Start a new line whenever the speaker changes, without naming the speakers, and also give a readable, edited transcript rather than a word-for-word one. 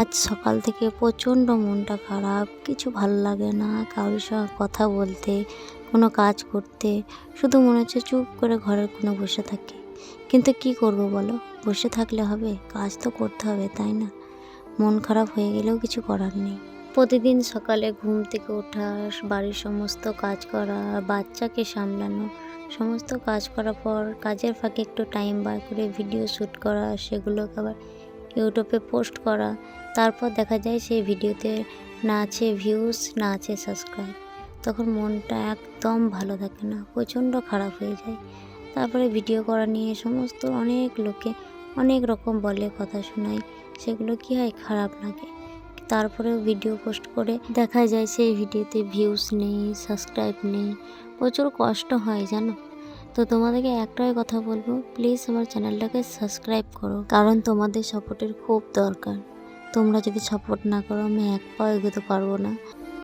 আজ সকাল থেকে প্রচণ্ড মনটা খারাপ, কিছু ভালো লাগে না, কারোর সঙ্গে কথা বলতে, কোনো কাজ করতে। শুধু মনে হচ্ছে চুপ করে ঘরের কোণে বসে থাকি। কিন্তু কি করব বলো? বসে থাকলে হবে? কাজ তো করতে হবে, তাই না? মন খারাপ হয়ে গেলেও কিছু করার নেই। প্রতিদিন সকালে ঘুম থেকে ওঠা, বাড়ির সমস্ত কাজ করা, বাচ্চাকে সামলানো, সমস্ত কাজ করার পর কাজের ফাঁকে একটু টাইম বার করে ভিডিও শ্যুট করা, সেগুলোকে আবার ইউটিউবে পোস্ট করা। তারপর দেখা যায় সেই ভিডিওতে না আছে ভিউজ, না আছে সাবস্ক্রাইব। তখন মনটা একদম ভালো থাকে না, প্রচণ্ড খারাপ হয়ে যায়। তারপরে ভিডিও করা নিয়ে সমস্ত অনেক লোকে অনেক রকম বলে, কথা শোনায়, সেগুলো কি হয়, খারাপ লাগে। তারপরেও ভিডিও পোস্ট করে দেখা যায় সেই ভিডিওতে ভিউজ নেই, সাবস্ক্রাইব নেই, প্রচুর কষ্ট হয় জানো। তো তোমাদেরকে একটাই কথা বলবো, প্লিজ আমার চ্যানেলটাকে সাবস্ক্রাইব করো, কারণ তোমাদের সাপোর্টের খুব দরকার। তোমরা যদি সাপোর্ট না করো আমি এক পাও এগোতে পারবো না।